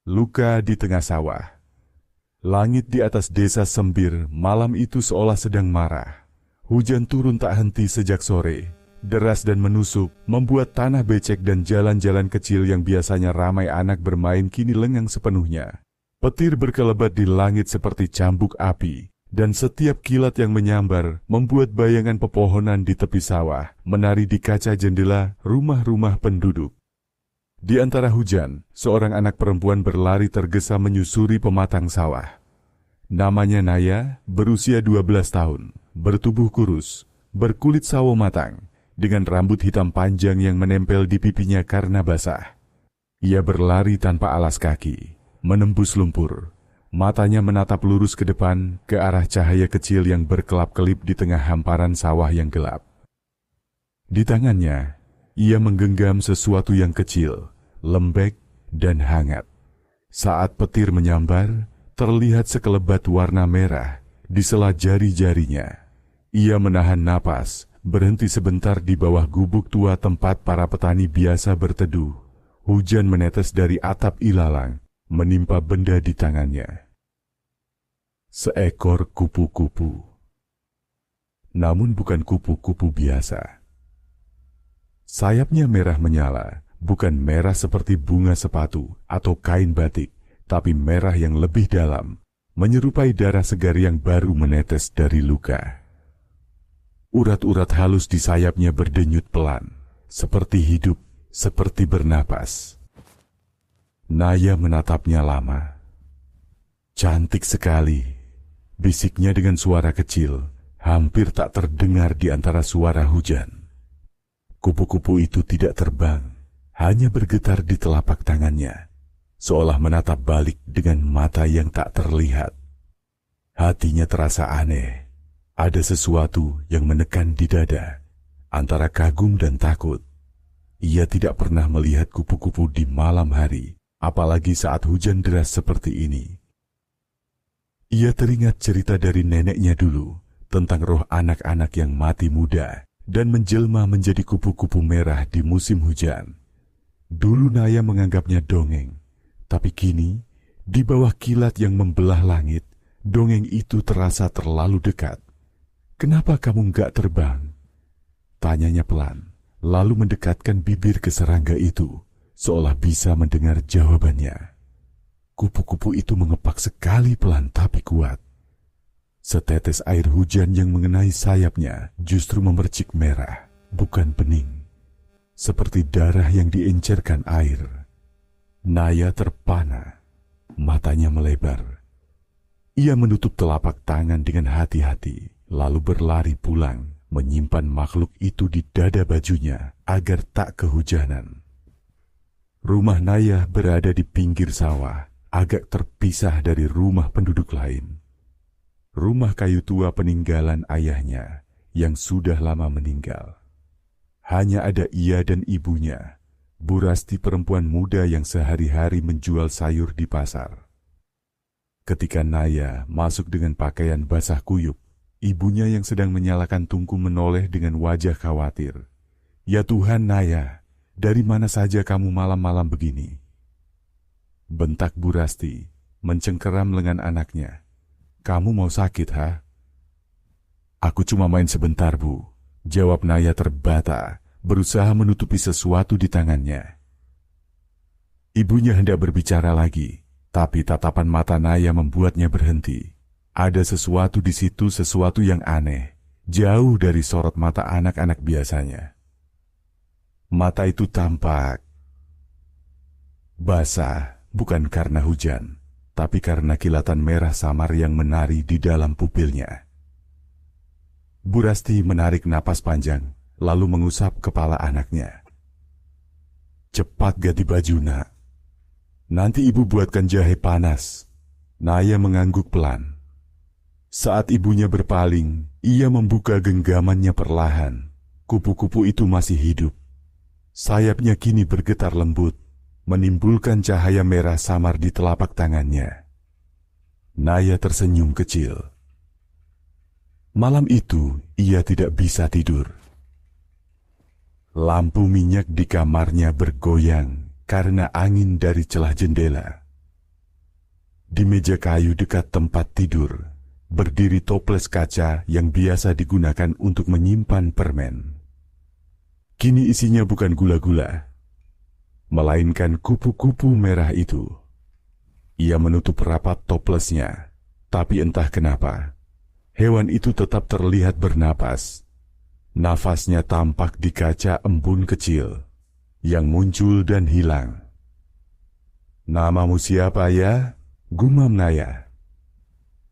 Luka di tengah sawah. Langit di atas desa Sembir malam itu seolah sedang marah. Hujan turun tak henti sejak sore. Deras dan menusuk, membuat tanah becek dan jalan-jalan kecil yang biasanya ramai anak bermain kini lengang sepenuhnya. Petir berkelebat di langit seperti cambuk api, dan setiap kilat yang menyambar membuat bayangan pepohonan di tepi sawah menari di kaca jendela rumah-rumah penduduk. Di antara hujan, seorang anak perempuan berlari tergesa menyusuri pematang sawah. Namanya Naya, berusia 12 tahun, bertubuh kurus, berkulit sawo matang, dengan rambut hitam panjang yang menempel di pipinya karena basah. Ia berlari tanpa alas kaki, menembus lumpur. Matanya menatap lurus ke depan, ke arah cahaya kecil yang berkelap-kelip di tengah hamparan sawah yang gelap. Di tangannya, ia menggenggam sesuatu yang kecil, lembek dan hangat. Saat petir menyambar, terlihat sekelebat warna merah di sela jari-jarinya. Ia menahan napas, berhenti sebentar di bawah gubuk tua tempat para petani biasa berteduh. Hujan menetes dari atap ilalang, menimpa benda di tangannya. Seekor kupu-kupu. Namun bukan kupu-kupu biasa. Sayapnya merah menyala, bukan merah seperti bunga sepatu atau kain batik, tapi merah yang lebih dalam, menyerupai darah segar yang baru menetes dari luka. Urat-urat halus di sayapnya berdenyut pelan, seperti hidup, seperti bernapas. Naya menatapnya lama. Cantik sekali, bisiknya dengan suara kecil, hampir tak terdengar di antara suara hujan. Kupu-kupu itu tidak terbang, hanya bergetar di telapak tangannya, seolah menatap balik dengan mata yang tak terlihat. Hatinya terasa aneh, ada sesuatu yang menekan di dada, antara kagum dan takut. Ia tidak pernah melihat kupu-kupu di malam hari, apalagi saat hujan deras seperti ini. Ia teringat cerita dari neneknya dulu, tentang roh anak-anak yang mati muda, dan menjelma menjadi kupu-kupu merah di musim hujan. Dulu Naya menganggapnya dongeng, tapi kini, di bawah kilat yang membelah langit, dongeng itu terasa terlalu dekat. "Kenapa kamu nggak terbang?" tanyanya pelan, lalu mendekatkan bibir ke serangga itu, seolah bisa mendengar jawabannya. Kupu-kupu itu mengepak sekali pelan tapi kuat. Setetes air hujan yang mengenai sayapnya justru memercik merah, bukan bening. Seperti darah yang diencerkan air. Naya terpana, matanya melebar. Ia menutup telapak tangan dengan hati-hati, lalu berlari pulang, menyimpan makhluk itu di dada bajunya agar tak kehujanan. Rumah Naya berada di pinggir sawah, agak terpisah dari rumah penduduk lain. Rumah kayu tua peninggalan ayahnya yang sudah lama meninggal. Hanya ada ia dan ibunya, Bu Rasti, perempuan muda yang sehari-hari menjual sayur di pasar. Ketika Naya masuk dengan pakaian basah kuyup, ibunya yang sedang menyalakan tungku menoleh dengan wajah khawatir. "Ya Tuhan Naya, dari mana saja kamu malam-malam begini?" bentak Bu Rasti, mencengkeram lengan anaknya. "Kamu mau sakit, ha?" "Aku cuma main sebentar, Bu," jawab Naya terbata, berusaha menutupi sesuatu di tangannya. Ibunya hendak berbicara lagi, tapi tatapan mata Naya membuatnya berhenti. Ada sesuatu di situ, sesuatu yang aneh, jauh dari sorot mata anak-anak biasanya. Mata itu tampak basah, bukan karena hujan, tapi karena kilatan merah samar yang menari di dalam pupilnya. Bu Rasti menarik napas panjang, lalu mengusap kepala anaknya. "Cepat ganti baju, Nak. Nanti ibu buatkan jahe panas." Naya mengangguk pelan. Saat ibunya berpaling, ia membuka genggamannya perlahan. Kupu-kupu itu masih hidup. Sayapnya kini bergetar lembut, menimbulkan cahaya merah samar di telapak tangannya. Naya tersenyum kecil. Malam itu, ia tidak bisa tidur. Lampu minyak di kamarnya bergoyang karena angin dari celah jendela. Di meja kayu dekat tempat tidur, berdiri toples kaca yang biasa digunakan untuk menyimpan permen. Kini isinya bukan gula-gula, melainkan kupu-kupu merah itu. Ia menutup rapat toplesnya, tapi entah kenapa, hewan itu tetap terlihat bernapas. Nafasnya tampak di kaca embun kecil, yang muncul dan hilang. "Namamu siapa ya?" gumam Naya.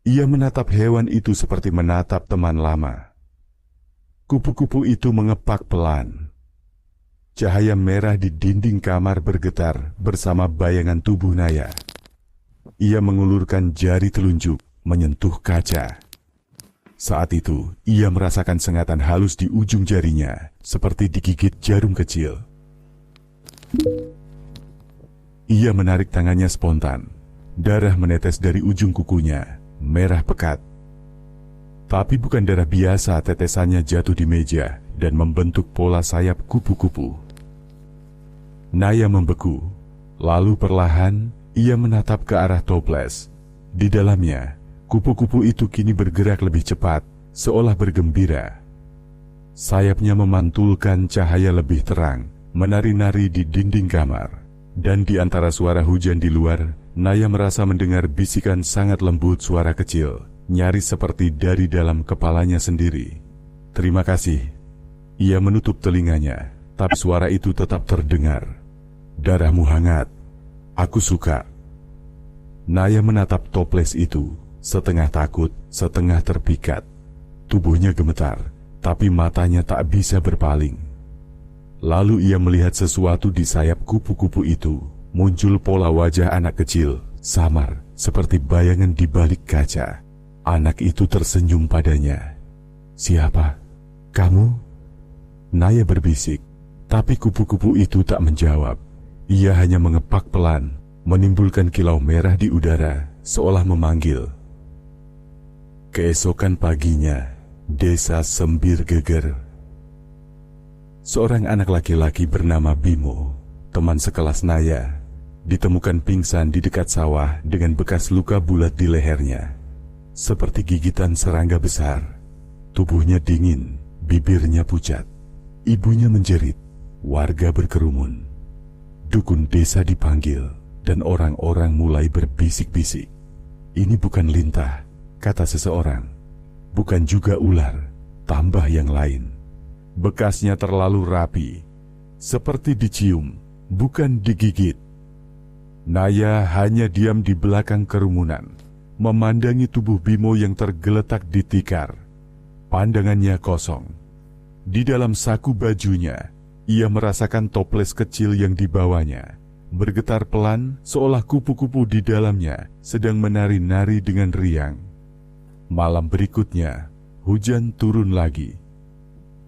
Ia menatap hewan itu seperti menatap teman lama. Kupu-kupu itu mengepak pelan. Cahaya merah di dinding kamar bergetar bersama bayangan tubuh Naya. Ia mengulurkan jari telunjuk menyentuh kaca. Saat itu, ia merasakan sengatan halus di ujung jarinya, seperti digigit jarum kecil. Ia menarik tangannya spontan. Darah menetes dari ujung kukunya, merah pekat. Tapi bukan darah biasa, tetesannya jatuh di meja dan membentuk pola sayap kupu-kupu. Naya membeku, lalu perlahan ia menatap ke arah toples. Di dalamnya, kupu-kupu itu kini bergerak lebih cepat, seolah bergembira. Sayapnya memantulkan cahaya lebih terang, menari-nari di dinding kamar. Dan di antara suara hujan di luar, Naya merasa mendengar bisikan sangat lembut, suara kecil, nyaris seperti dari dalam kepalanya sendiri. "Terima kasih." Ia menutup telinganya, tapi suara itu tetap terdengar. "Darahmu hangat. Aku suka." Naya menatap toples itu, setengah takut, setengah terpikat. Tubuhnya gemetar, tapi matanya tak bisa berpaling. Lalu ia melihat sesuatu di sayap kupu-kupu itu. Muncul pola wajah anak kecil, samar, seperti bayangan di balik kaca. Anak itu tersenyum padanya. "Siapa? Kamu?" Naya berbisik, tapi kupu-kupu itu tak menjawab. Ia hanya mengepak pelan, menimbulkan kilau merah di udara, seolah memanggil. Keesokan paginya, desa Sembir geger. Seorang anak laki-laki bernama Bimo, teman sekelas Naya, ditemukan pingsan di dekat sawah dengan bekas luka bulat di lehernya, seperti gigitan serangga besar. Tubuhnya dingin, bibirnya pucat. Ibunya menjerit, warga berkerumun. Dukun desa dipanggil, dan orang-orang mulai berbisik-bisik. "Ini bukan lintah," kata seseorang. "Bukan juga ular," tambah yang lain. Bekasnya terlalu rapi, seperti dicium, bukan digigit. Naya hanya diam di belakang kerumunan, memandangi tubuh Bimo yang tergeletak di tikar. Pandangannya kosong. Di dalam saku bajunya, ia merasakan toples kecil yang dibawanya, bergetar pelan seolah kupu-kupu di dalamnya sedang menari-nari dengan riang. Malam berikutnya, hujan turun lagi.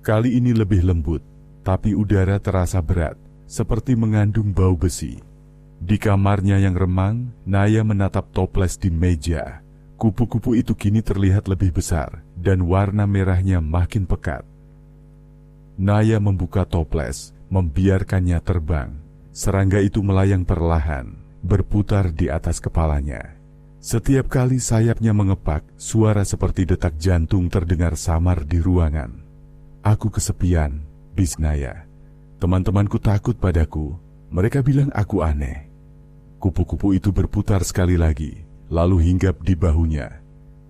Kali ini lebih lembut, tapi udara terasa berat, seperti mengandung bau besi. Di kamarnya yang remang, Naya menatap toples di meja. Kupu-kupu itu kini terlihat lebih besar, dan warna merahnya makin pekat. Naya membuka toples, membiarkannya terbang. Serangga itu melayang perlahan, berputar di atas kepalanya. Setiap kali sayapnya mengepak, suara seperti detak jantung terdengar samar di ruangan. "Aku kesepian," bis Naya. "Teman-temanku takut padaku. Mereka bilang aku aneh." Kupu-kupu itu berputar sekali lagi, lalu hinggap di bahunya.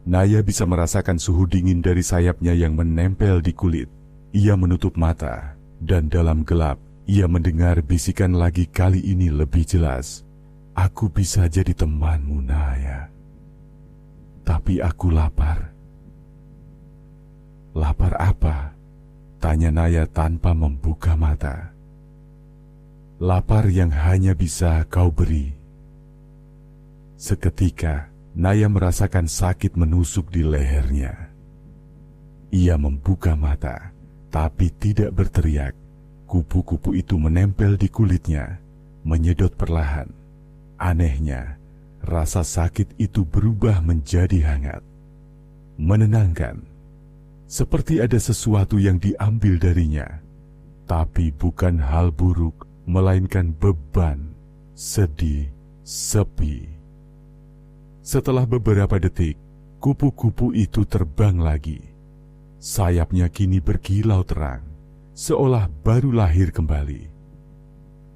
Naya bisa merasakan suhu dingin dari sayapnya yang menempel di kulit. Ia menutup mata, dan dalam gelap, ia mendengar bisikan lagi, kali ini lebih jelas. "Aku bisa jadi temanmu, Naya. Tapi aku lapar." "Lapar apa?" tanya Naya tanpa membuka mata. "Lapar yang hanya bisa kau beri." Seketika, Naya merasakan sakit menusuk di lehernya. Ia membuka mata, tapi tidak berteriak. Kupu-kupu itu menempel di kulitnya, menyedot perlahan. Anehnya, rasa sakit itu berubah menjadi hangat, menenangkan. Seperti ada sesuatu yang diambil darinya, tapi bukan hal buruk, melainkan beban, sedih, sepi. Setelah beberapa detik, kupu-kupu itu terbang lagi. Sayapnya kini berkilau terang, seolah baru lahir kembali.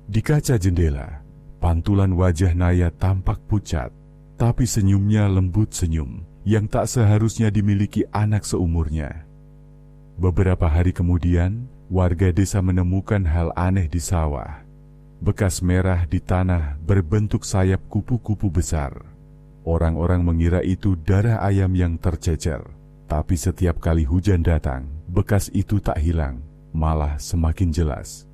Di kaca jendela, pantulan wajah Naya tampak pucat, tapi senyumnya lembut senyum yang tak seharusnya dimiliki anak seumurnya. Beberapa hari kemudian, warga desa menemukan hal aneh di sawah. Bekas merah di tanah berbentuk sayap kupu-kupu besar. Orang-orang mengira itu darah ayam yang tercecer, tapi setiap kali hujan datang, bekas itu tak hilang, malah semakin jelas.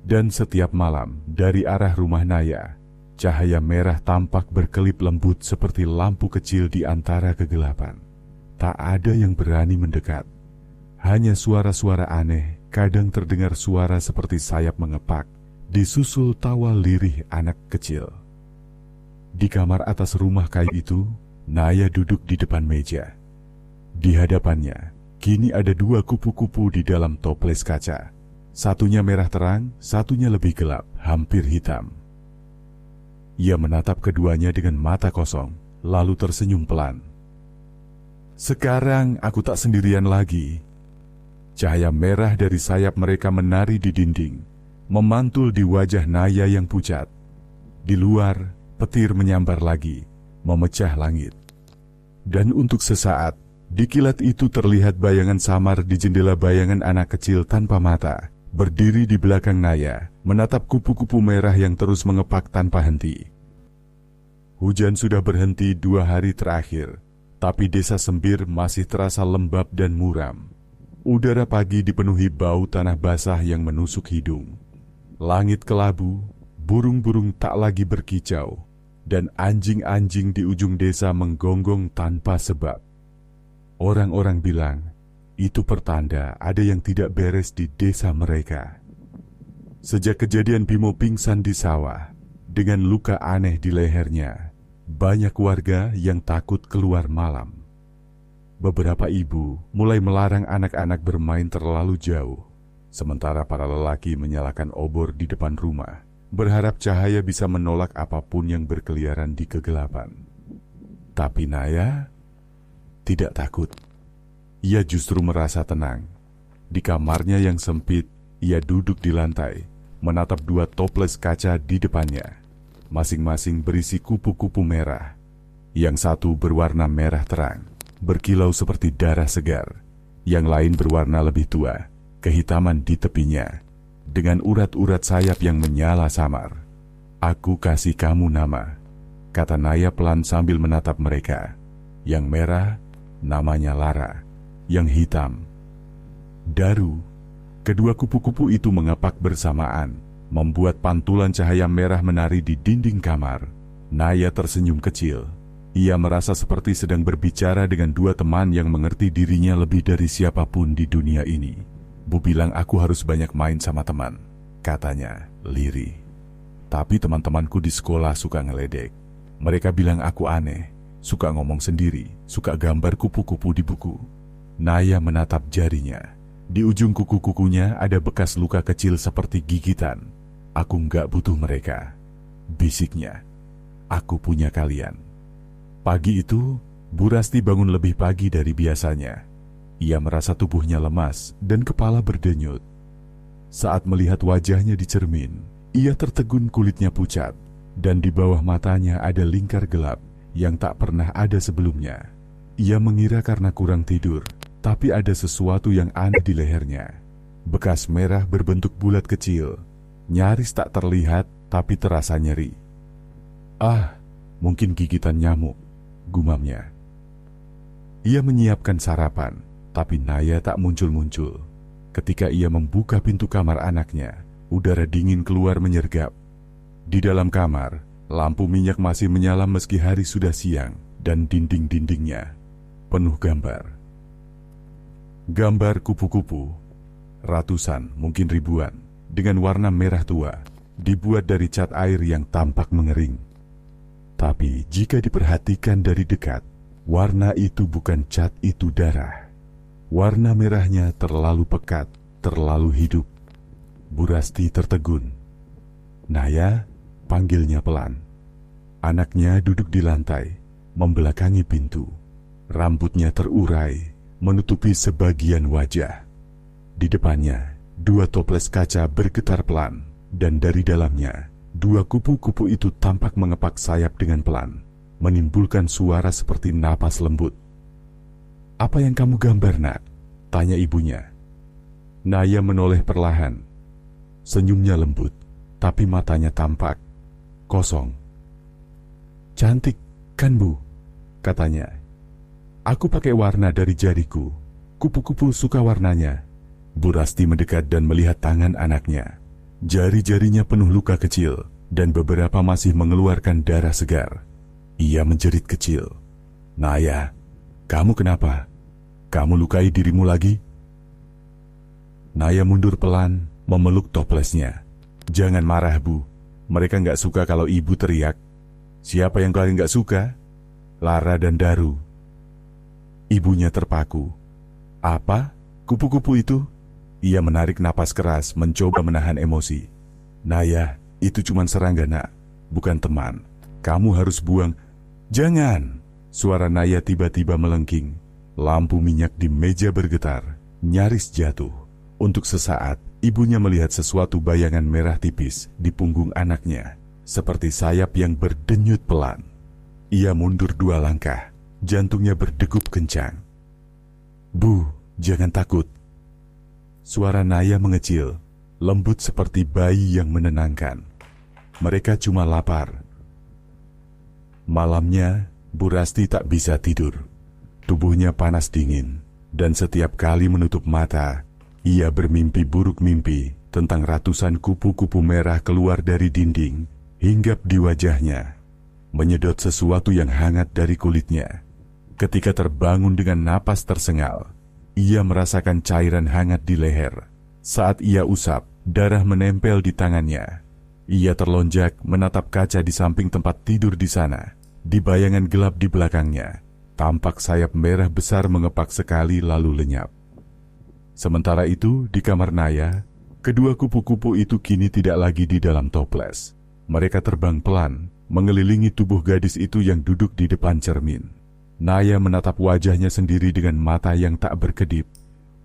Dan setiap malam, dari arah rumah Naya, cahaya merah tampak berkelip lembut seperti lampu kecil di antara kegelapan. Tak ada yang berani mendekat. Hanya suara-suara aneh, kadang terdengar suara seperti sayap mengepak, disusul tawa lirih anak kecil. Di kamar atas rumah kayu itu, Naya duduk di depan meja. Di hadapannya, kini ada dua kupu-kupu di dalam toples kaca. Satunya merah terang, satunya lebih gelap, hampir hitam. Ia menatap keduanya dengan mata kosong, lalu tersenyum pelan. Sekarang aku tak sendirian lagi. Cahaya merah dari sayap mereka menari di dinding, memantul di wajah Naya yang pucat. Di luar, petir menyambar lagi, memecah langit. Dan untuk sesaat, di kilat itu terlihat bayangan samar di jendela bayangan anak kecil tanpa mata, berdiri di belakang Naya, menatap kupu-kupu merah yang terus mengepak tanpa henti. Hujan sudah berhenti 2 hari terakhir, tapi desa Sembir masih terasa lembab dan muram. Udara pagi dipenuhi bau tanah basah yang menusuk hidung. Langit kelabu, burung-burung tak lagi berkicau, dan anjing-anjing di ujung desa menggonggong tanpa sebab. Orang-orang bilang, itu pertanda ada yang tidak beres di desa mereka. Sejak kejadian Bimo pingsan di sawah, dengan luka aneh di lehernya, banyak warga yang takut keluar malam. Beberapa ibu mulai melarang anak-anak bermain terlalu jauh, sementara para lelaki menyalakan obor di depan rumah, berharap cahaya bisa menolak apapun yang berkeliaran di kegelapan. Tapi Naya tidak takut. Ia justru merasa tenang. Di kamarnya yang sempit, ia duduk di lantai, menatap 2 toples kaca di depannya. Masing-masing berisi kupu-kupu merah. Yang satu berwarna merah terang, berkilau seperti darah segar. Yang lain berwarna lebih tua, kehitaman di tepinya, dengan urat-urat sayap yang menyala samar. Aku kasih kamu nama, kata Naya pelan sambil menatap mereka. Yang merah, namanya Lara. Yang hitam, Daru. Kedua kupu-kupu itu mengepak bersamaan, membuat pantulan cahaya merah menari di dinding kamar. Naya tersenyum kecil. Ia merasa seperti sedang berbicara dengan 2 teman yang mengerti dirinya lebih dari siapapun di dunia ini. Bu bilang aku harus banyak main sama teman, katanya, lirih. Tapi teman-temanku di sekolah suka ngeledek. Mereka bilang aku aneh, suka ngomong sendiri, suka gambar kupu-kupu di buku. Naya menatap jarinya. Di ujung kuku-kukunya ada bekas luka kecil seperti gigitan. Aku nggak butuh mereka, bisiknya. Aku punya kalian. Pagi itu, Bu Rasti bangun lebih pagi dari biasanya. Ia merasa tubuhnya lemas dan kepala berdenyut. Saat melihat wajahnya di cermin, ia tertegun kulitnya pucat, dan di bawah matanya ada lingkar gelap yang tak pernah ada sebelumnya. Ia mengira karena kurang tidur, tapi ada sesuatu yang aneh di lehernya. Bekas merah berbentuk bulat kecil, nyaris tak terlihat tapi terasa nyeri. Ah, mungkin gigitan nyamuk, gumamnya. Ia menyiapkan sarapan, tapi Naya tak muncul-muncul. Ketika ia membuka pintu kamar anaknya, udara dingin keluar menyergap. Di dalam kamar, lampu minyak masih menyala meski hari sudah siang, dan dinding-dindingnya penuh gambar. Gambar kupu-kupu, ratusan, mungkin ribuan, dengan warna merah tua, dibuat dari cat air yang tampak mengering. Tapi jika diperhatikan dari dekat, warna itu bukan cat, itu darah. Warna merahnya terlalu pekat, terlalu hidup. Bu Rasti tertegun. Naya, panggilnya pelan. Anaknya duduk di lantai, membelakangi pintu. Rambutnya terurai, menutupi sebagian wajah. Di depannya, 2 toples kaca bergetar pelan, dan dari dalamnya, 2 kupu-kupu itu tampak mengepak sayap dengan pelan, menimbulkan suara seperti napas lembut. "Apa yang kamu gambar, Nak?" tanya ibunya. Naya menoleh perlahan. Senyumnya lembut, tapi matanya tampak kosong. "Cantik, kan Bu?" katanya. "Aku pakai warna dari jariku. Kupu-kupu suka warnanya." Bu Rasti mendekat dan melihat tangan anaknya. Jari-jarinya penuh luka kecil dan beberapa masih mengeluarkan darah segar. Ia menjerit kecil. "Naya, kamu kenapa? Kamu lukai dirimu lagi?" Naya mundur pelan, memeluk toplesnya. "Jangan marah, Bu. Mereka nggak suka kalau ibu teriak." "Siapa yang kalian nggak suka?" "Lara dan Daru." Ibunya terpaku. "Apa? Kupu-kupu itu?" Ia menarik napas keras, mencoba menahan emosi. "Naya, itu cuma serangga, Nak, bukan teman. Kamu harus buang." "Jangan!" Suara Naya tiba-tiba melengking. Lampu minyak di meja bergetar, nyaris jatuh. Untuk sesaat, ibunya melihat sesuatu bayangan merah tipis di punggung anaknya, seperti sayap yang berdenyut pelan. Ia mundur 2 langkah, jantungnya berdegup kencang. "Bu, jangan takut." Suara Naya mengecil, lembut seperti bayi yang menenangkan. "Mereka cuma lapar." Malamnya, Bu Rasti tak bisa tidur. Tubuhnya panas dingin, dan setiap kali menutup mata, ia bermimpi buruk mimpi tentang ratusan kupu-kupu merah keluar dari dinding, hinggap di wajahnya, menyedot sesuatu yang hangat dari kulitnya. Ketika terbangun dengan napas tersengal, ia merasakan cairan hangat di leher. Saat ia usap, darah menempel di tangannya. Ia terlonjak menatap kaca di samping tempat tidur di sana. Di bayangan gelap di belakangnya, tampak sayap merah besar mengepak sekali lalu lenyap. Sementara itu, di kamar Naya, kedua kupu-kupu itu kini tidak lagi di dalam toples. Mereka terbang pelan, mengelilingi tubuh gadis itu yang duduk di depan cermin. Naya menatap wajahnya sendiri dengan mata yang tak berkedip.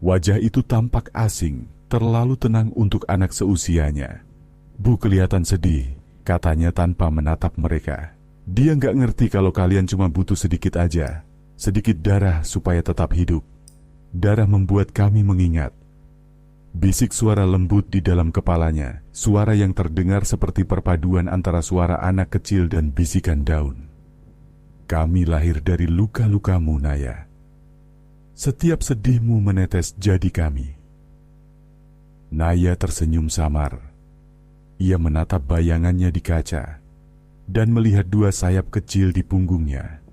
Wajah itu tampak asing, terlalu tenang untuk anak seusianya. "Bu kelihatan sedih," katanya tanpa menatap mereka. "Dia nggak ngerti kalau kalian cuma butuh sedikit aja. Sedikit darah supaya tetap hidup. Darah membuat kami mengingat." Bisik suara lembut di dalam kepalanya, suara yang terdengar seperti perpaduan antara suara anak kecil dan bisikan daun. "Kami lahir dari luka-lukamu, Naya. Setiap sedihmu menetes jadi kami." Naya tersenyum samar. Ia menatap bayangannya di kaca dan melihat 2 sayap kecil di punggungnya,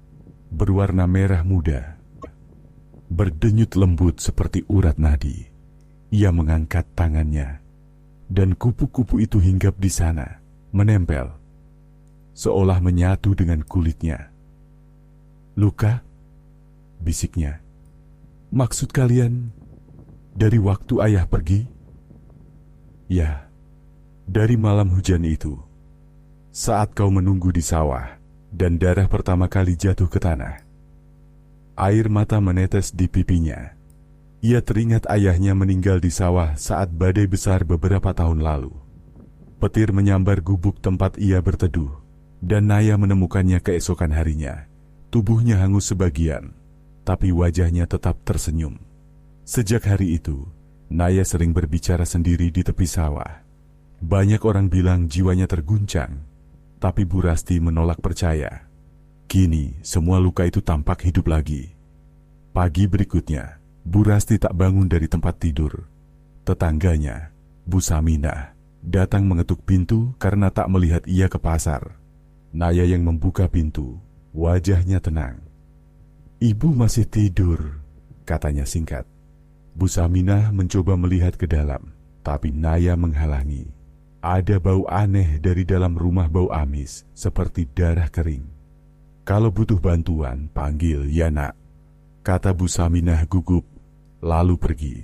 berwarna merah muda, berdenyut lembut seperti urat nadi. Ia mengangkat tangannya, dan kupu-kupu itu hinggap di sana, menempel, seolah menyatu dengan kulitnya. "Luka?" bisiknya. "Maksud kalian dari waktu ayah pergi?" "Ya, dari malam hujan itu, saat kau menunggu di sawah dan darah pertama kali jatuh ke tanah." Air mata menetes di pipinya. Ia teringat ayahnya meninggal di sawah saat badai besar beberapa tahun lalu. Petir menyambar gubuk tempat ia berteduh, dan Naya menemukannya keesokan harinya. Tubuhnya hangus sebagian, tapi wajahnya tetap tersenyum. Sejak hari itu, Naya sering berbicara sendiri di tepi sawah. Banyak orang bilang jiwanya terguncang, tapi Bu Rasti menolak percaya. Kini, semua luka itu tampak hidup lagi. Pagi berikutnya, Bu Rasti tak bangun dari tempat tidur. Tetangganya, Bu Saminah, datang mengetuk pintu karena tak melihat ia ke pasar. Naya yang membuka pintu. Wajahnya tenang. "Ibu masih tidur," katanya singkat. Bu Saminah mencoba melihat ke dalam, tapi Naya menghalangi. Ada bau aneh dari dalam rumah, bau amis, seperti darah kering. "Kalau butuh bantuan, panggil ya, Nak," kata Bu Saminah gugup, lalu pergi.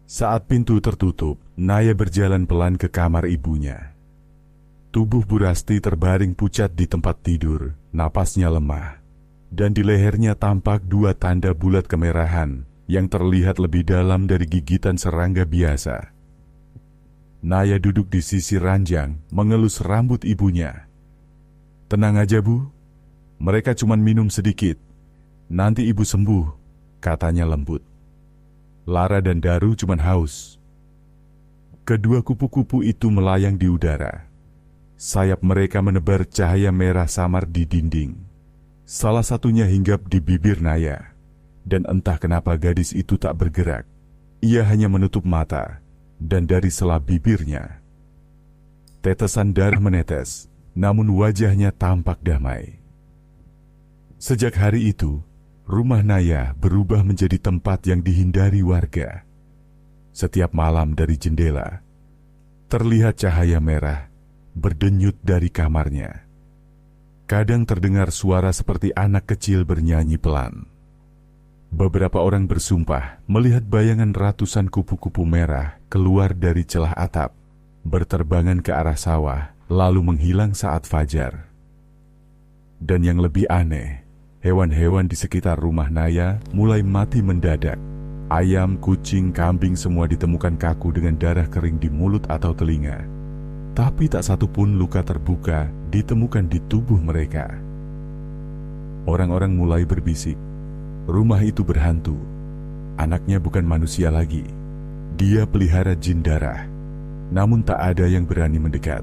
Saat pintu tertutup, Naya berjalan pelan ke kamar ibunya. Tubuh Burasti terbaring pucat di tempat tidur, napasnya lemah. Dan di lehernya tampak 2 tanda bulat kemerahan yang terlihat lebih dalam dari gigitan serangga biasa. Naya duduk di sisi ranjang, mengelus rambut ibunya. "Tenang aja, Bu. Mereka cuma minum sedikit. Nanti ibu sembuh," katanya lembut. "Lara dan Daru cuma haus." Kedua kupu-kupu itu melayang di udara. Sayap mereka menebar cahaya merah samar di dinding. Salah satunya hinggap di bibir Naya. Dan entah kenapa gadis itu tak bergerak. Ia hanya menutup mata. Dan dari sela bibirnya, tetesan darah menetes, namun wajahnya tampak damai. Sejak hari itu, rumah Naya berubah menjadi tempat yang dihindari warga. Setiap malam dari jendela, terlihat cahaya merah berdenyut dari kamarnya. Kadang terdengar suara seperti anak kecil bernyanyi pelan. Beberapa orang bersumpah melihat bayangan ratusan kupu-kupu merah keluar dari celah atap, berterbangan ke arah sawah, lalu menghilang saat fajar. Dan yang lebih aneh, hewan-hewan di sekitar rumah Naya mulai mati mendadak. Ayam, kucing, kambing semua ditemukan kaku dengan darah kering di mulut atau telinga. Tapi tak satu pun luka terbuka ditemukan di tubuh mereka. Orang-orang mulai berbisik, rumah itu berhantu. Anaknya bukan manusia lagi. Dia pelihara jin darah. Namun tak ada yang berani mendekat,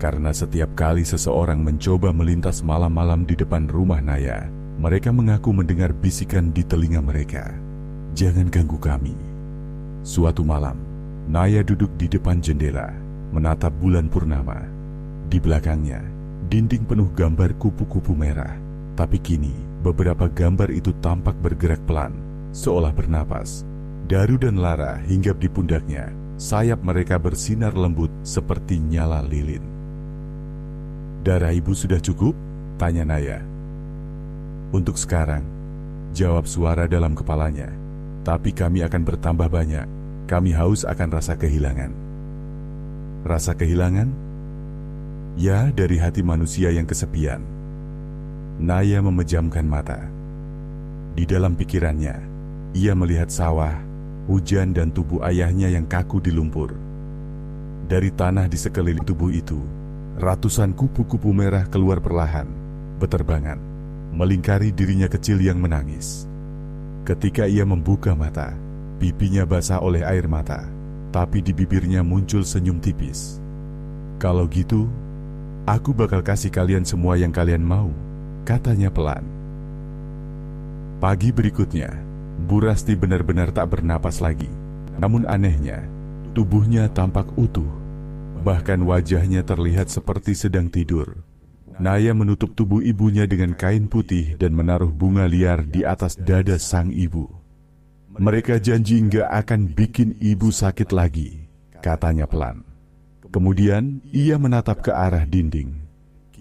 karena setiap kali seseorang mencoba melintas malam-malam di depan rumah Naya, mereka mengaku mendengar bisikan di telinga mereka. "Jangan ganggu kami." Suatu malam, Naya duduk di depan jendela, menatap bulan purnama. Di belakangnya, dinding penuh gambar kupu-kupu merah. Tapi kini, beberapa gambar itu tampak bergerak pelan, seolah bernapas. Daru dan Lara hinggap di pundaknya. Sayap mereka bersinar lembut seperti nyala lilin. "Darah ibu sudah cukup?" tanya Naya. "Untuk sekarang," jawab suara dalam kepalanya. "Tapi kami akan bertambah banyak. Kami haus akan rasa kehilangan." Rasa kehilangan? Ya, dari hati manusia yang kesepian. Naya memejamkan mata. Di dalam pikirannya, ia melihat sawah, hujan dan tubuh ayahnya yang kaku di lumpur. Dari tanah di sekeliling tubuh itu, ratusan kupu-kupu merah keluar perlahan, beterbangan, melingkari dirinya kecil yang menangis. Ketika ia membuka mata, pipinya basah oleh air mata. Tapi di bibirnya muncul senyum tipis. "Kalau gitu, aku bakal kasih kalian semua yang kalian mau," katanya pelan. Pagi berikutnya, Burasti benar-benar tak bernapas lagi. Namun anehnya, tubuhnya tampak utuh. Bahkan wajahnya terlihat seperti sedang tidur. Naya menutup tubuh ibunya dengan kain putih dan menaruh bunga liar di atas dada sang ibu. "Mereka janji nggak akan bikin ibu sakit lagi," katanya pelan. Kemudian ia menatap ke arah dinding.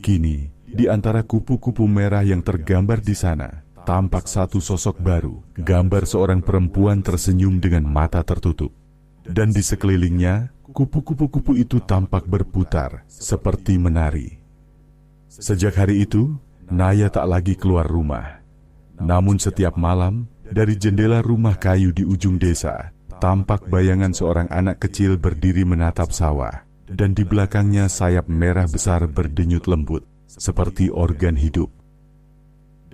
Kini, di antara kupu-kupu merah yang tergambar di sana, tampak satu sosok baru, gambar seorang perempuan tersenyum dengan mata tertutup. Dan di sekelilingnya, kupu-kupu itu tampak berputar, seperti menari. Sejak hari itu, Naya tak lagi keluar rumah. Namun setiap malam, dari jendela rumah kayu di ujung desa, tampak bayangan seorang anak kecil berdiri menatap sawah, dan di belakangnya sayap merah besar berdenyut lembut, seperti organ hidup.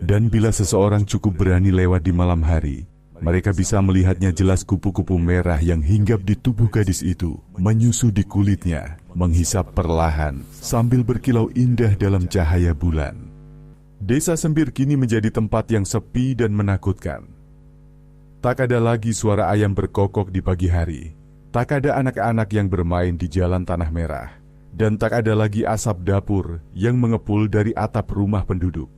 Dan bila seseorang cukup berani lewat di malam hari, mereka bisa melihatnya jelas kupu-kupu merah yang hinggap di tubuh gadis itu, menyusu di kulitnya, menghisap perlahan, sambil berkilau indah dalam cahaya bulan. Desa Sembir kini menjadi tempat yang sepi dan menakutkan. Tak ada lagi suara ayam berkokok di pagi hari. Tak ada anak-anak yang bermain di jalan tanah merah. Dan tak ada lagi asap dapur yang mengepul dari atap rumah penduduk.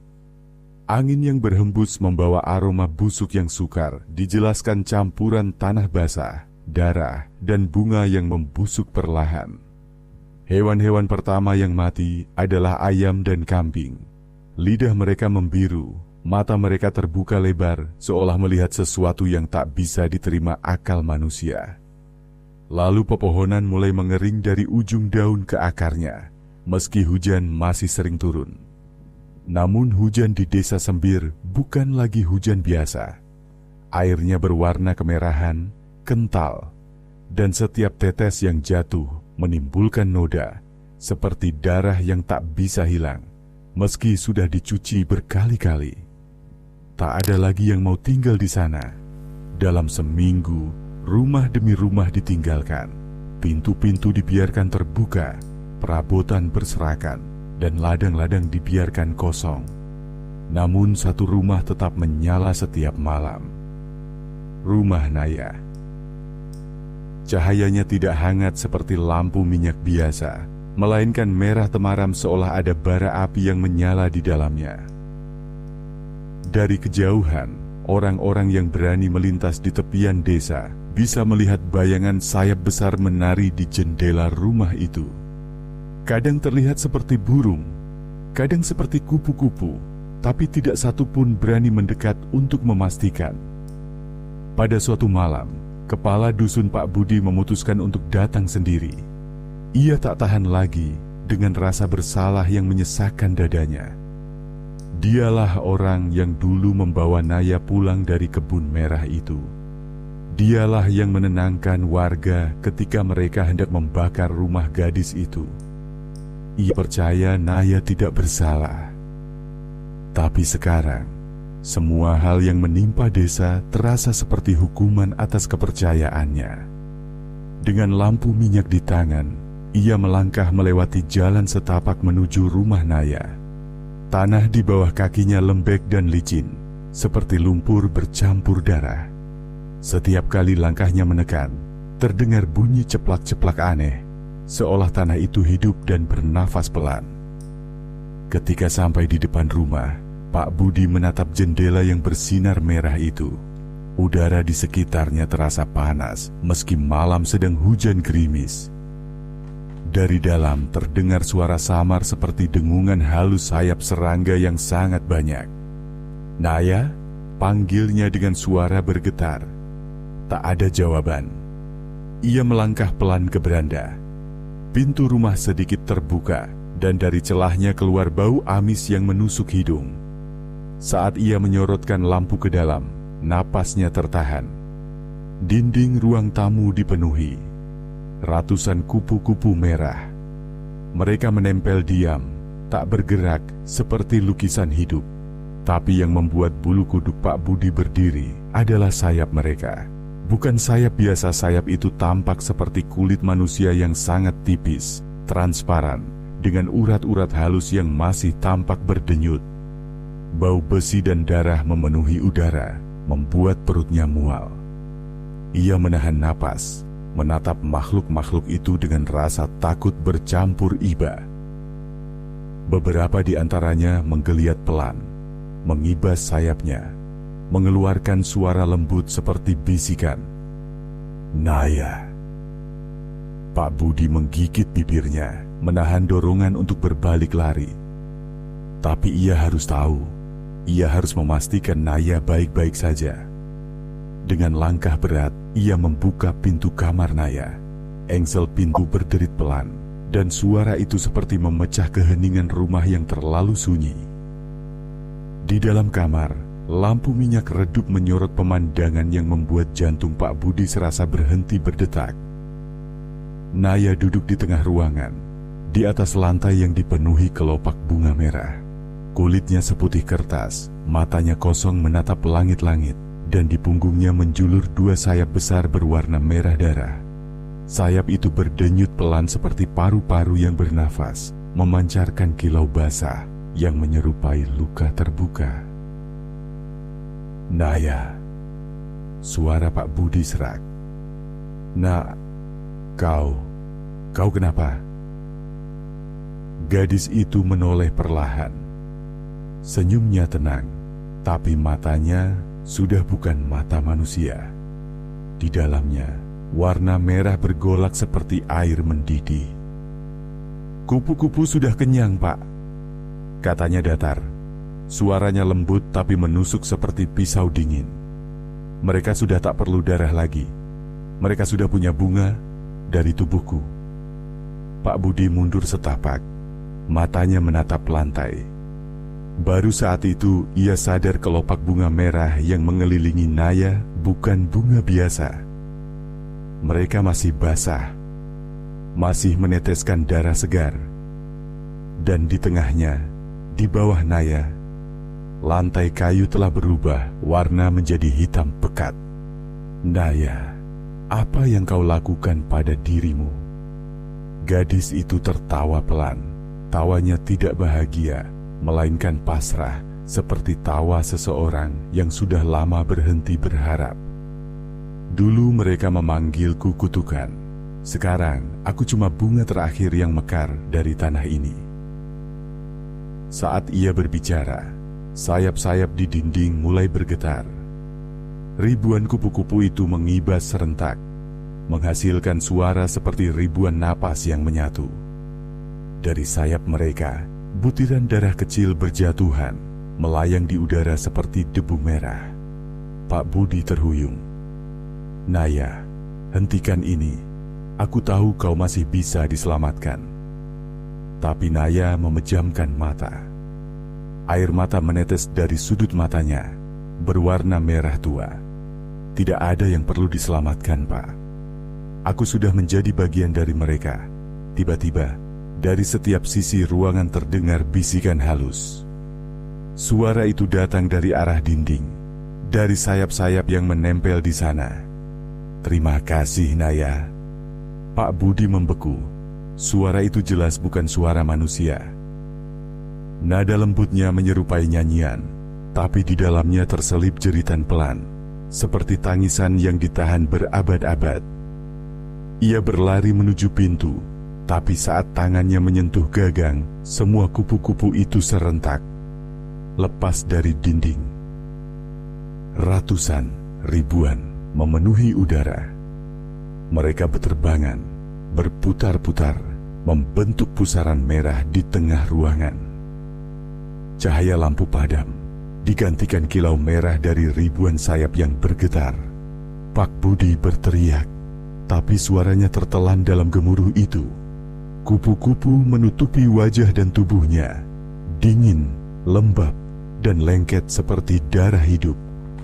Angin yang berhembus membawa aroma busuk yang sukar, dijelaskan campuran tanah basah, darah, dan bunga yang membusuk perlahan. Hewan-hewan pertama yang mati adalah ayam dan kambing. Lidah mereka membiru. Mata mereka terbuka lebar, seolah melihat sesuatu yang tak bisa diterima akal manusia. Lalu pepohonan mulai mengering dari ujung daun ke akarnya. meski hujan masih sering turun. Namun hujan di desa Sembir bukan lagi hujan biasa. Airnya berwarna kemerahan, kental, dan setiap tetes yang jatuh menimbulkan noda, seperti darah yang tak bisa hilang, meski sudah dicuci berkali-kali. Tak ada lagi yang mau tinggal di sana. Dalam seminggu, rumah demi rumah ditinggalkan. Pintu-pintu dibiarkan terbuka, perabotan berserakan, dan ladang-ladang dibiarkan kosong. Namun satu rumah tetap menyala setiap malam. Rumah Naya. Cahayanya tidak hangat seperti lampu minyak biasa, melainkan merah temaram seolah ada bara api yang menyala di dalamnya. Dari kejauhan, orang-orang yang berani melintas di tepian desa bisa melihat bayangan sayap besar menari di jendela rumah itu. Kadang terlihat seperti burung, kadang seperti kupu-kupu, tapi tidak satu pun berani mendekat untuk memastikan. Pada suatu malam, kepala dusun Pak Budi memutuskan untuk datang sendiri. Ia tak tahan lagi dengan rasa bersalah yang menyesakkan dadanya. Dialah orang yang dulu membawa Naya pulang dari kebun merah itu. Dialah yang menenangkan warga ketika mereka hendak membakar rumah gadis itu. Ia percaya Naya tidak bersalah. Tapi sekarang, semua hal yang menimpa desa terasa seperti hukuman atas kepercayaannya. Dengan lampu minyak di tangan, ia melangkah melewati jalan setapak menuju rumah Naya. Tanah di bawah kakinya lembek dan licin, seperti lumpur bercampur darah. Setiap kali langkahnya menekan, terdengar bunyi ceplak-ceplak aneh, seolah tanah itu hidup dan bernafas pelan. Ketika sampai di depan rumah, Pak Budi menatap jendela yang bersinar merah itu. Udara di sekitarnya terasa panas, meski malam sedang hujan gerimis. Dari dalam terdengar suara samar seperti dengungan halus sayap serangga yang sangat banyak. "Naya?" panggilnya dengan suara bergetar. Tak ada jawaban. Ia melangkah pelan ke beranda. Pintu rumah sedikit terbuka, dan dari celahnya keluar bau amis yang menusuk hidung. Saat ia menyorotkan lampu ke dalam, napasnya tertahan. Dinding ruang tamu dipenuhi ratusan kupu-kupu merah. Mereka menempel diam, tak bergerak seperti lukisan hidup. Tapi yang membuat bulu kuduk Pak Budi berdiri adalah sayap mereka. Bukan sayap biasa, sayap itu tampak seperti kulit manusia yang sangat tipis, transparan, dengan urat-urat halus yang masih tampak berdenyut. Bau besi dan darah memenuhi udara, membuat perutnya mual. Ia menahan napas, menatap makhluk-makhluk itu dengan rasa takut bercampur iba. Beberapa di antaranya menggeliat pelan, mengibas sayapnya, mengeluarkan suara lembut seperti bisikan. "Naya." Pak Budi menggigit bibirnya, menahan dorongan untuk berbalik lari. Tapi ia harus tahu, ia harus memastikan Naya baik-baik saja. Dengan langkah berat, ia membuka pintu kamar Naya. Engsel pintu berderit pelan, dan suara itu seperti memecah keheningan rumah yang terlalu sunyi. Di dalam kamar, lampu minyak redup menyorot pemandangan yang membuat jantung Pak Budi serasa berhenti berdetak. Naya duduk di tengah ruangan, di atas lantai yang dipenuhi kelopak bunga merah. Kulitnya seputih kertas, matanya kosong menatap langit-langit, dan di punggungnya menjulur dua sayap besar berwarna merah darah. Sayap itu berdenyut pelan seperti paru-paru yang bernafas, memancarkan kilau basah yang menyerupai luka terbuka. "Naya." Suara Pak Budi serak. "Nak, kau kenapa?" Gadis itu menoleh perlahan. Senyumnya tenang, tapi matanya sudah bukan mata manusia. Di dalamnya, warna merah bergolak seperti air mendidih. "Kupu-kupu sudah kenyang, Pak," katanya datar. Suaranya lembut tapi menusuk seperti pisau dingin. "Mereka sudah tak perlu darah lagi. Mereka sudah punya bunga dari tubuhku." Pak Budi mundur setapak. matanya menatap lantai. Baru saat itu ia sadar kelopak bunga merah yang mengelilingi Naya bukan bunga biasa. Mereka masih basah, masih meneteskan darah segar. Dan di tengahnya, di bawah Naya, lantai kayu telah berubah warna menjadi hitam pekat. Naya, apa yang kau lakukan pada dirimu? Gadis itu tertawa pelan. Tawanya tidak bahagia, melainkan pasrah, seperti tawa seseorang yang sudah lama berhenti berharap. Dulu mereka memanggilku kutukan. Sekarang aku cuma bunga terakhir yang mekar dari tanah ini. Saat ia berbicara, sayap-sayap di dinding mulai bergetar. Ribuan kupu-kupu itu mengibas serentak, menghasilkan suara seperti ribuan napas yang menyatu. Dari sayap mereka, butiran darah kecil berjatuhan, melayang di udara seperti debu merah. Pak Budi terhuyung. Naya, hentikan ini. Aku tahu kau masih bisa diselamatkan. Tapi Naya memejamkan mata. Air mata menetes dari sudut matanya, berwarna merah tua. Tidak ada yang perlu diselamatkan, Pak. Aku sudah menjadi bagian dari mereka. Tiba-tiba, dari setiap sisi ruangan terdengar bisikan halus. Suara itu datang dari arah dinding, dari sayap-sayap yang menempel di sana. Terima kasih, Naya. Pak Budi membeku. Suara itu jelas bukan suara manusia. Nada lembutnya menyerupai nyanyian, tapi di dalamnya terselip jeritan pelan, seperti tangisan yang ditahan berabad-abad. Ia berlari menuju pintu, tapi saat tangannya menyentuh gagang, semua kupu-kupu itu serentak, lepas dari dinding. Ratusan, ribuan, memenuhi udara. Mereka beterbangan, berputar-putar, membentuk pusaran merah di tengah ruangan. Cahaya lampu padam, digantikan kilau merah dari ribuan sayap yang bergetar. Pak Budi berteriak, tapi suaranya tertelan dalam gemuruh itu. Kupu-kupu menutupi wajah dan tubuhnya, dingin, lembab, dan lengket seperti darah hidup.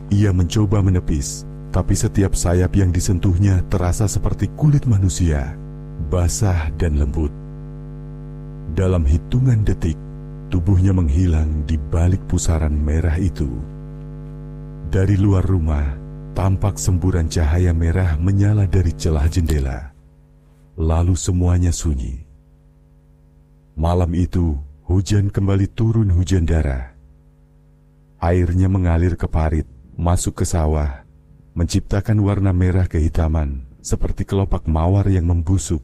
Ia mencoba menepis, tapi setiap sayap yang disentuhnya terasa seperti kulit manusia, basah dan lembut. Dalam hitungan detik, tubuhnya menghilang di balik pusaran merah itu. Dari luar rumah, tampak semburan cahaya merah menyala dari celah jendela. Lalu semuanya sunyi. Malam itu, hujan kembali turun, hujan darah. Airnya mengalir ke parit, masuk ke sawah, menciptakan warna merah kehitaman, seperti kelopak mawar yang membusuk.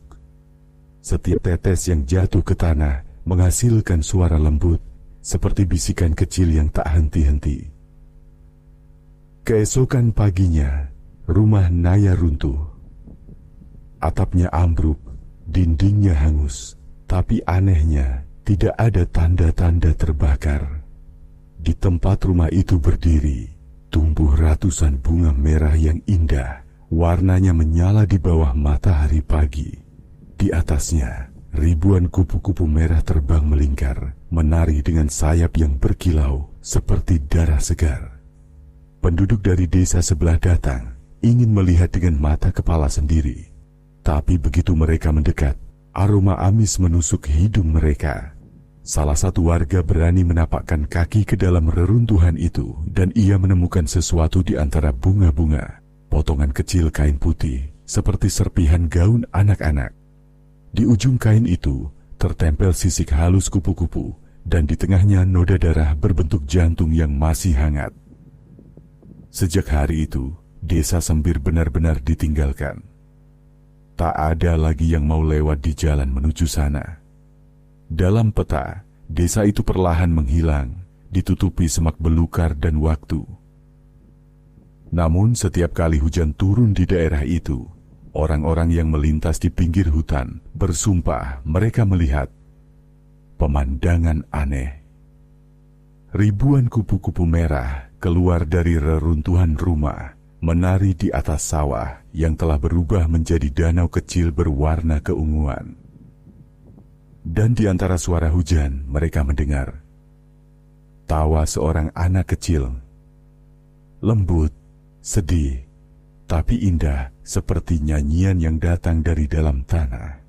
Setiap tetes yang jatuh ke tanah menghasilkan suara lembut, seperti bisikan kecil yang tak henti-henti. Keesokan paginya, rumah Naya runtuh. Atapnya ambruk, dindingnya hangus. Tapi anehnya, tidak ada tanda-tanda terbakar. Di tempat rumah itu berdiri, tumbuh ratusan bunga merah yang indah. Warnanya menyala di bawah matahari pagi. Di atasnya, ribuan kupu-kupu merah terbang melingkar, menari dengan sayap yang berkilau seperti darah segar. Penduduk dari desa sebelah datang, ingin melihat dengan mata kepala sendiri. Tapi begitu mereka mendekat, aroma amis menusuk hidung mereka. Salah satu warga berani menapakkan kaki ke dalam reruntuhan itu, dan ia menemukan sesuatu di antara bunga-bunga. Potongan kecil kain putih, seperti serpihan gaun anak-anak. Di ujung kain itu, tertempel sisik halus kupu-kupu, dan di tengahnya noda darah berbentuk jantung yang masih hangat. Sejak hari itu, desa Sembir benar-benar ditinggalkan. Tak ada lagi yang mau lewat di jalan menuju sana. Dalam peta, desa itu perlahan menghilang, ditutupi semak belukar dan waktu. Namun setiap kali hujan turun di daerah itu, orang-orang yang melintas di pinggir hutan bersumpah mereka melihat pemandangan aneh. Ribuan kupu-kupu merah keluar dari reruntuhan rumah, menari di atas sawah yang telah berubah menjadi danau kecil berwarna keunguan. Dan di antara suara hujan, mereka mendengar tawa seorang anak kecil. Lembut, sedih, tapi indah seperti nyanyian yang datang dari dalam tanah.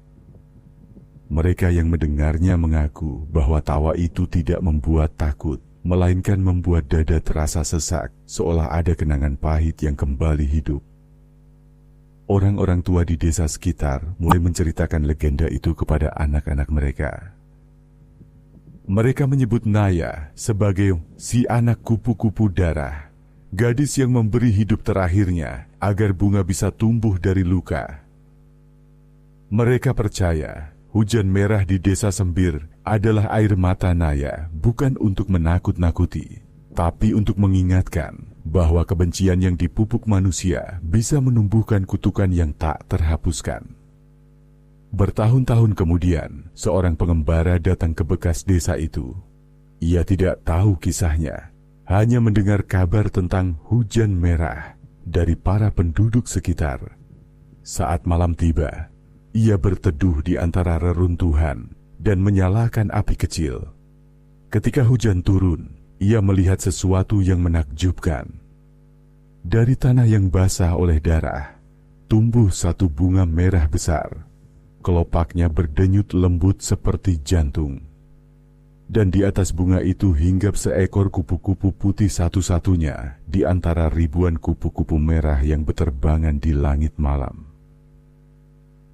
Mereka yang mendengarnya mengaku bahwa tawa itu tidak membuat takut, melainkan membuat dada terasa sesak, seolah ada kenangan pahit yang kembali hidup. Orang-orang tua di desa sekitar mulai menceritakan legenda itu kepada anak-anak mereka. Mereka menyebut Naya sebagai si anak kupu-kupu darah, gadis yang memberi hidup terakhirnya agar bunga bisa tumbuh dari luka. Mereka percaya hujan merah di desa Sembir adalah air mata Naya, bukan untuk menakut-nakuti, tapi untuk mengingatkan bahwa kebencian yang dipupuk manusia bisa menumbuhkan kutukan yang tak terhapuskan. Bertahun-tahun kemudian, seorang pengembara datang ke bekas desa itu. Ia tidak tahu kisahnya, hanya mendengar kabar tentang hujan merah dari para penduduk sekitar. Saat malam tiba, ia berteduh di antara reruntuhan dan menyalakan api kecil. Ketika hujan turun, ia melihat sesuatu yang menakjubkan. Dari tanah yang basah oleh darah, tumbuh satu bunga merah besar. Kelopaknya berdenyut lembut seperti jantung. Dan di atas bunga itu hinggap seekor kupu-kupu putih satu-satunya di antara ribuan kupu-kupu merah yang berterbangan di langit malam.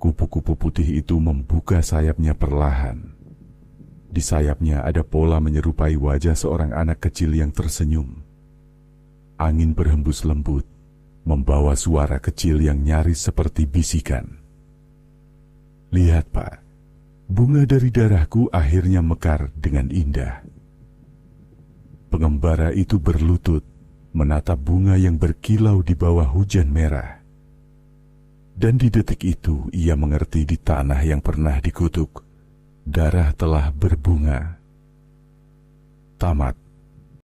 Kupu-kupu putih itu membuka sayapnya perlahan. Di sayapnya ada pola menyerupai wajah seorang anak kecil yang tersenyum. Angin berhembus lembut, membawa suara kecil yang nyaris seperti bisikan. Lihat, Pak, bunga dari darahku akhirnya mekar dengan indah. Pengembara itu berlutut, menatap bunga yang berkilau di bawah hujan merah. Dan di detik itu ia mengerti di tanah yang pernah dikutuk, darah telah berbunga. Tamat.